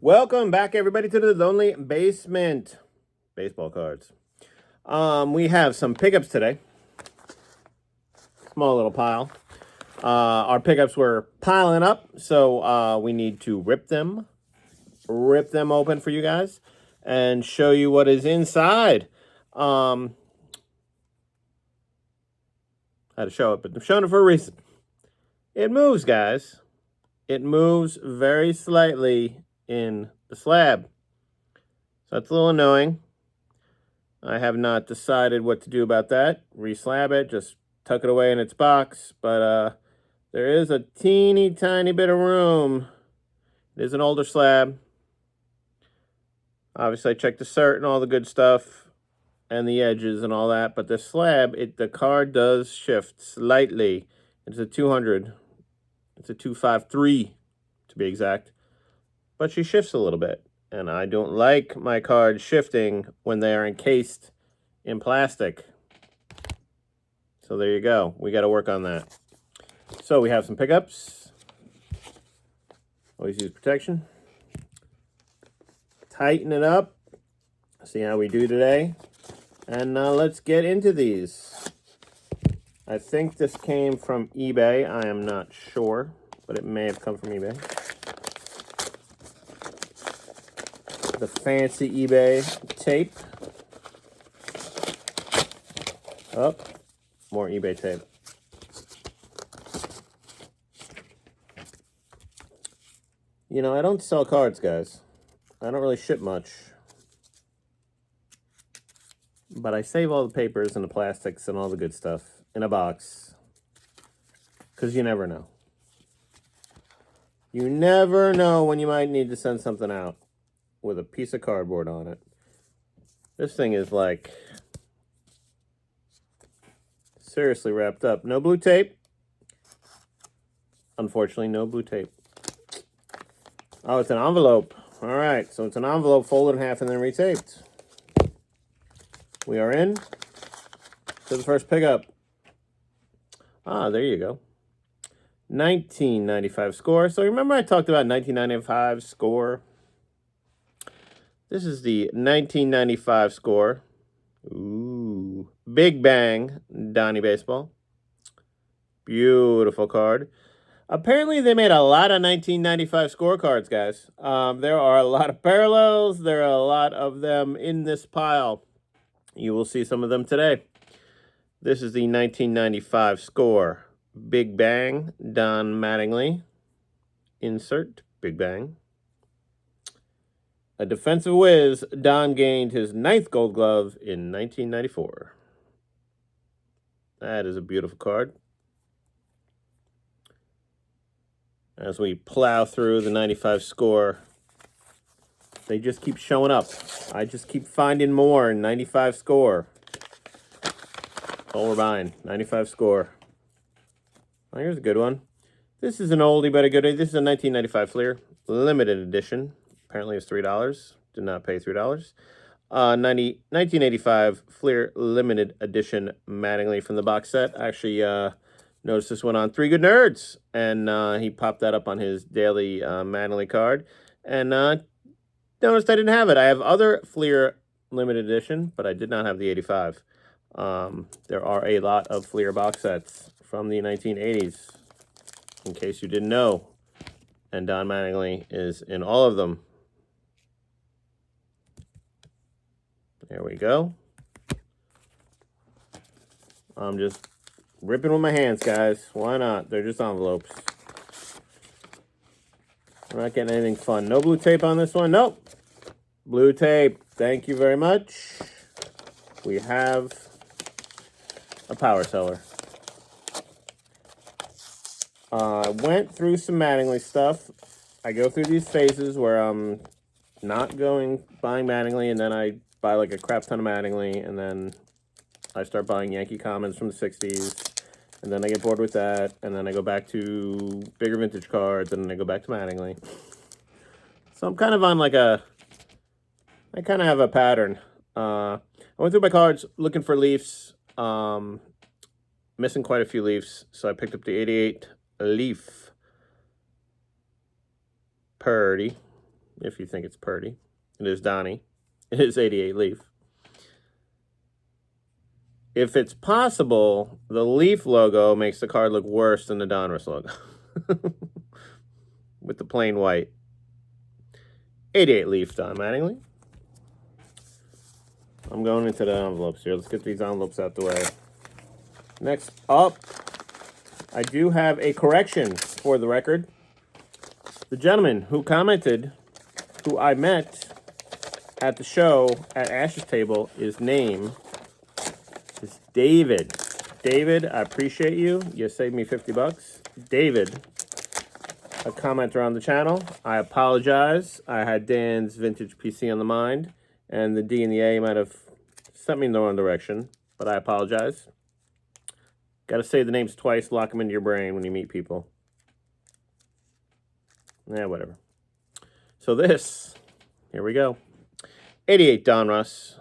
Welcome back, everybody, to the Lonely Basement. Baseball cards. We have some pickups today. Small little pile. Our pickups were piling up, so we need to rip them open for you guys and show you what is inside. How to show it, but I'm showing it for a reason. It moves, guys. It moves very slightly in the slab. So that's a little annoying. I have not decided what to do about that. Reslab it, just tuck it away in its box. But there is a teeny tiny bit of room. It is an older slab. Obviously, I checked the cert and all the good stuff and the edges and all that. But the slab, the card does shift slightly. It's a 200. It's a 253 to be exact. But she shifts a little bit. And I don't like my cards shifting when they are encased in plastic. So there you go. We got to work on that. So we have some pickups. Always use protection. Tighten it up. See how we do today. And let's get into these. I think this came from eBay. I am not sure, but it may have come from eBay. The fancy eBay tape. Oh, more eBay tape. You know, I don't sell cards, guys. I don't really ship much. But I save all the papers and the plastics and all the good stuff in a box. Because you never know. You never know when you might need to send something out with a piece of cardboard on it. This thing is like seriously wrapped up. No blue tape. Unfortunately, no blue tape. Oh, it's an envelope. All right, so it's an envelope folded in half and then retaped. We are in to the first pickup. Ah, there you go. 1995 score. So remember I talked about 1995 score? This is the 1995 score. Ooh. Big Bang Donnie Baseball. Beautiful card. Apparently, they made a lot of 1995 scorecards, guys. There are a lot of parallels. There are a lot of them in this pile. You will see some of them today. This is the 1995 score. Big Bang, Don Mattingly. Insert, Big Bang. A defensive whiz, Don gained his 9th Gold Glove in 1994. That is a beautiful card. As we plow through the 95 score, they just keep showing up. I just keep finding more 95 score. That's all we're buying, 95 score. Oh, here's a good one. This is an oldie but a goodie. This is a 1995 Fleer, limited edition. Apparently it's $3. Did not pay $3. 1985 Fleer limited edition Mattingly from the box set. Actually, noticed this one on Three Good Nerds, and he popped that up on his daily Mattingly card. And noticed I didn't have it. I have other Fleer limited edition, but I did not have the 85. There are a lot of Fleer box sets from the 1980s, in case you didn't know. And Don Mattingly is in all of them. There we go. I'm just ripping with my hands, guys. Why not? They're just envelopes. We're not getting anything fun. No blue tape on this one? Nope. Blue tape. Thank you very much. We have a power seller. I went through some Mattingly stuff. I go through these phases where I'm not buying Mattingly, and then I buy like a crap ton of Mattingly, and then I start buying Yankee Commons from the 60s, and then I get bored with that, and then I go back to bigger vintage cards, and then I go back to Mattingly. So I'm kind of on like I kind of have a pattern. I went through my cards looking for Leafs, missing quite a few Leafs, so I picked up the 88 Leaf Purdy. if you think it's Purdy. It is Donnie. It is 88 Leaf. If it's possible, the Leaf logo makes the card look worse than the Donruss logo. With the plain white. 88 Leaf, Don Mattingly. I'm going into the envelopes here. Let's get these envelopes out the way. Next up, I do have a correction for the record. The gentleman who commented, who I met at the show at Ash's Table, his name is David. David, I appreciate you. You saved me $50. David, a commenter on the channel. I apologize. I had Dan's vintage PC on the mind, and the D and the A might have sent me in the wrong direction, but I apologize. Got to say the names twice, lock them into your brain when you meet people. Yeah, whatever. So this, here we go. 88 Donruss,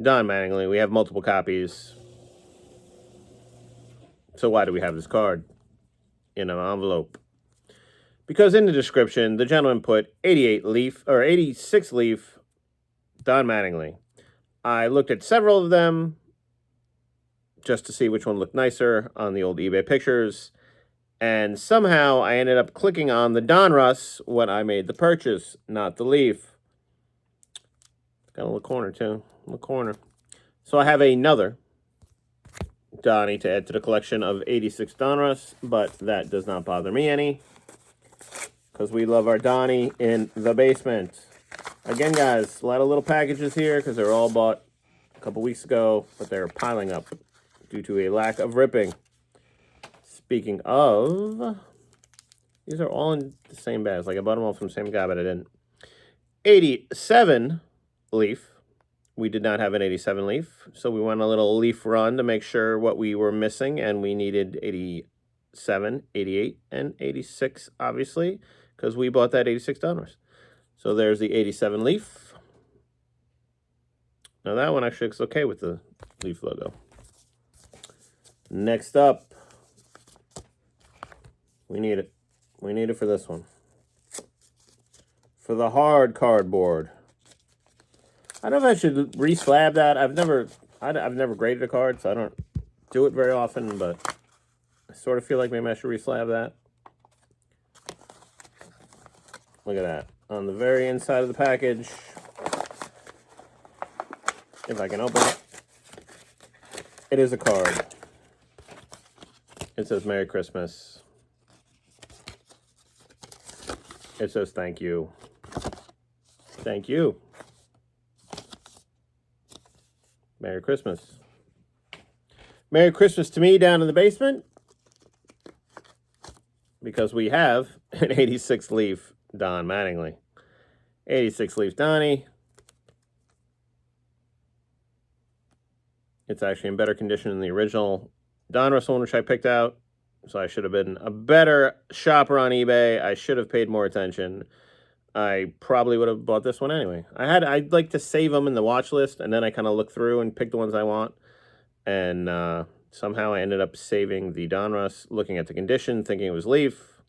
Don Mattingly. We have multiple copies. So why do we have this card in an envelope? Because in the description, the gentleman put 88 Leaf, or 86 Leaf, Don Mattingly. I looked at several of them just to see which one looked nicer on the old eBay pictures. And somehow I ended up clicking on the Donruss when I made the purchase, not the Leaf. Got a little corner too, a little corner. So I have another Donnie to add to the collection of 86 Donruss, but that does not bother me any, because we love our Donnie in the basement. Again, guys, a lot of little packages here because they were all bought a couple weeks ago, but they're piling up due to a lack of ripping. Speaking of, these are all in the same bags. Like I bought them all from the same guy, but I didn't. 87 Leaf. We did not have an 87 Leaf, so we went a little Leaf run to make sure what we were missing, and we needed 87, 88, and 86, obviously, because we bought that 86 Donruss. So there's the 87 Leaf. Now that one actually looks okay with the Leaf logo. Next up, we need it. We need it for this one. For the hard cardboard. I don't know if I should re-slab that. I've never graded a card, so I don't do it very often, but I sort of feel like maybe I should re-slab that. Look at that. On the very inside of the package, if I can open it, it is a card. It says Merry Christmas. It says thank you. Thank you. Merry Christmas. Merry Christmas to me down in the basement, because we have an 86 Leaf Don Mattingly. 86 Leaf Donnie. It's actually in better condition than the original Donruss one, which I picked out. So I should have been a better shopper on eBay. I should have paid more attention. I probably would have bought this one anyway. I'd like to save them in the watch list, and then I kind of look through and pick the ones I want. And somehow I ended up saving the Donruss, looking at the condition, thinking it was Leaf.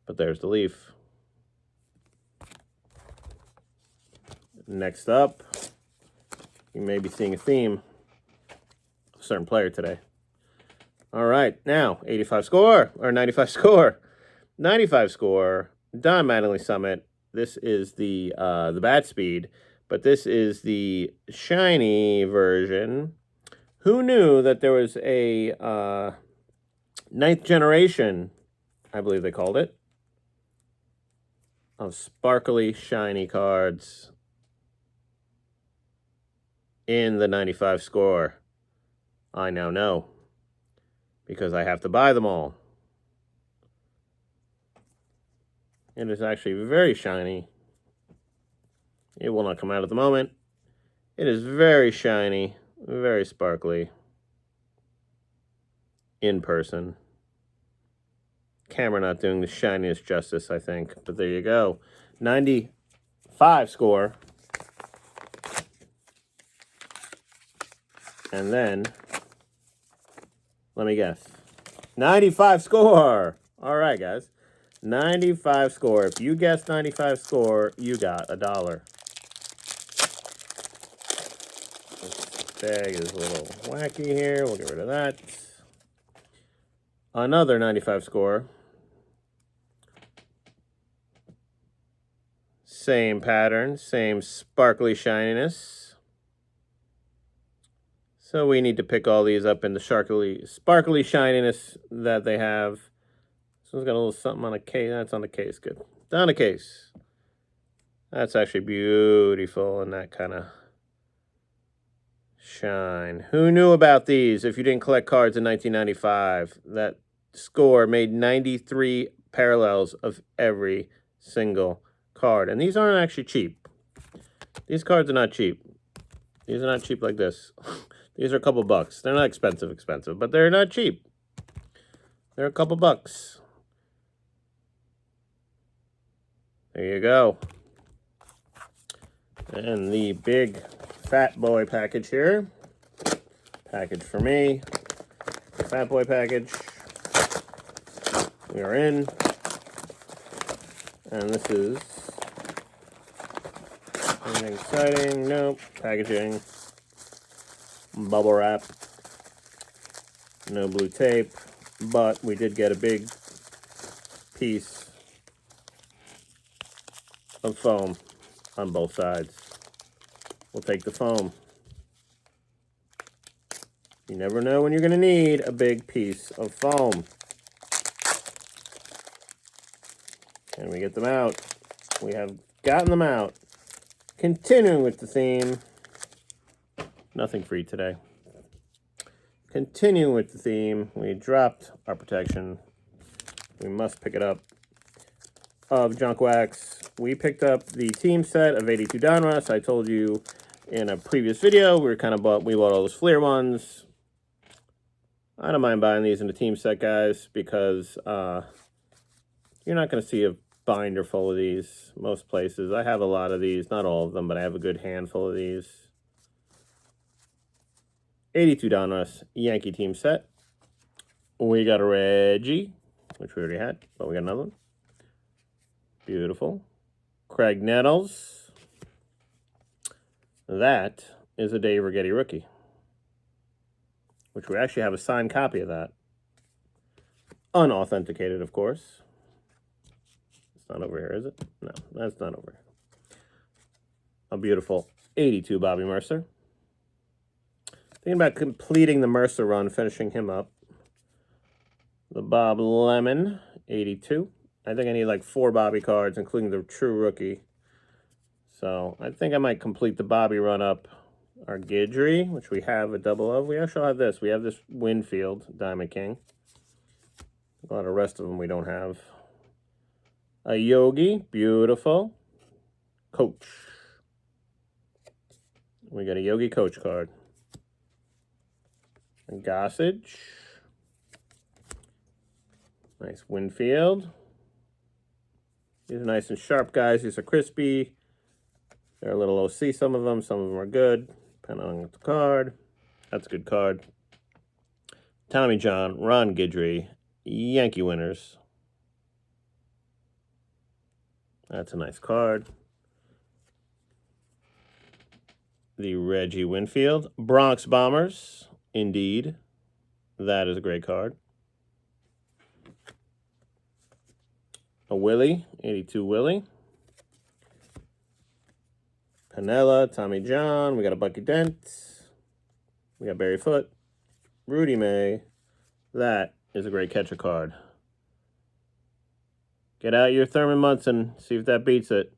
But there's the Leaf. Next up, you may be seeing a theme. A certain player today. All right, now 85 score, or 95 score. 95 score. Don Mattingly Summit. This is the bat speed, but this is the shiny version. Who knew that there was a 9th generation, I believe they called it, of sparkly shiny cards in the 95 score? I now know, because I have to buy them all. It is actually very shiny. It will not come out at the moment. It is very shiny, very sparkly. In person. Camera not doing the shiniest justice, I think. But there you go. 95 score. And then, let me guess. 95 score! All right, guys. 95 score. If you guessed 95 score, you got $1. This bag is a little wacky here. We'll get rid of that. Another 95 score. Same pattern, same sparkly shininess. So we need to pick all these up in the sparkly shininess that they have. This one's got a little something on a case. That's on the case. Good. On the case. That's actually beautiful and that kind of shine. Who knew about these if you didn't collect cards in 1995? That score made 93 parallels of every single card. And these aren't actually cheap. These cards are not cheap. These are not cheap like this. These are a couple bucks. They're not expensive, but they're not cheap. They're a couple bucks. There you go. And the big fat boy package here. Package for me. Fat boy package. We are in. And this is anything exciting? Nope. Packaging. Bubble wrap. No blue tape. But we did get a big piece of foam on both sides. We'll take the foam. You never know when you're going to need a big piece of foam. And we get them out. We have gotten them out. Continuing with the theme. Nothing free today. Continuing with the theme. We dropped our protection. We must pick it up. Of Junk Wax. We picked up the team set of 82 Donruss. I told you in a previous video we bought all those Fleer ones. I don't mind buying these in the team set, guys, because you're not going to see a binder full of these most places. I have a lot of these, not all of them, but I have a good handful of these. 82 Donruss Yankee team set. We got a Reggie, which we already had, but we got another one. Beautiful. Craig Nettles. That is a Dave Righetti rookie, which we actually have a signed copy of that. Unauthenticated, of course. It's not over here, is it? No, that's not over here. A beautiful 82 Bobby Mercer. Thinking about completing the Mercer run, finishing him up. The Bob Lemon, 82. I think I need like 4 Bobby cards, including the true rookie. So I think I might complete the Bobby run up. Our Guidry, which we have a double of. We actually have this. We have this Winfield Diamond King. A lot of the rest of them we don't have. A Yogi, beautiful. Coach. We got a Yogi Coach card. A Gossage. Nice Winfield. These are nice and sharp, guys. These are crispy. They're a little OC, some of them are good, depending on the card. That's a good card. Tommy John, Ron Guidry, Yankee winners. That's a nice card. The Reggie Winfield, Bronx Bombers, indeed. That is a great card. A Willie, 82 Willie. Panella, Tommy John. We got a Bucky Dent. We got Barry Foote. Rudy May. That is a great catcher card. Get out your Thurman Munson. See if that beats it.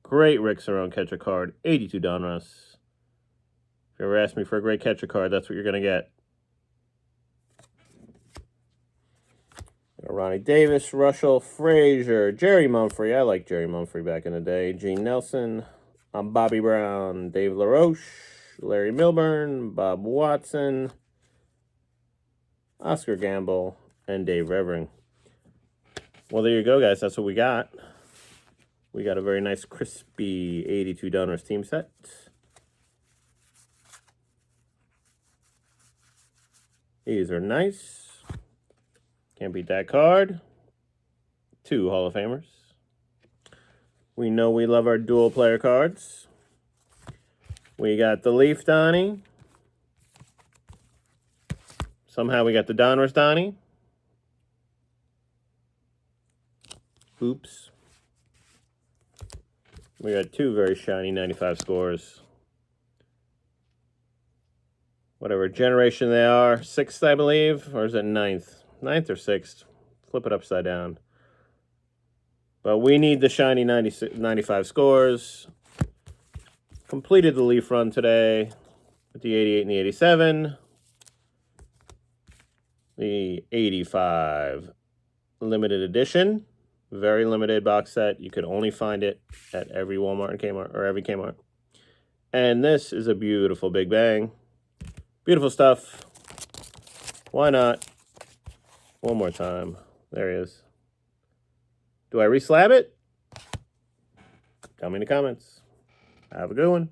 Great Rick Cerone catcher card. 82 Donruss. If you ever ask me for a great catcher card, that's what you're going to get. Ronnie Davis, Russell, Frazier, Jerry Mumphrey. I like Jerry Mumphrey back in the day. Gene Nelson, Bobby Brown, Dave LaRoche, Larry Milburn, Bob Watson, Oscar Gamble, and Dave Revering. Well, there you go, guys. That's what we got. We got a very nice, crispy 82 Donruss team set. These are nice. Can't beat that card. 2 Hall of Famers. We know we love our dual player cards. We got the Leaf Donnie. Somehow we got the Donruss Donnie. Oops. We got 2 very shiny 95 scores. Whatever generation they are. 6th, I believe. Or is it 9th? 9th or 6th. Flip it upside down. But we need the shiny 95 scores. Completed the Leaf run today with the 88 and the 87. The 85 limited edition. Very limited box set. You could only find it at every Walmart and Kmart, or every Kmart. And this is a beautiful Big Bang. Beautiful stuff. Why not? One more time. There he is. Do I reslab it? Tell me in the comments. Have a good one.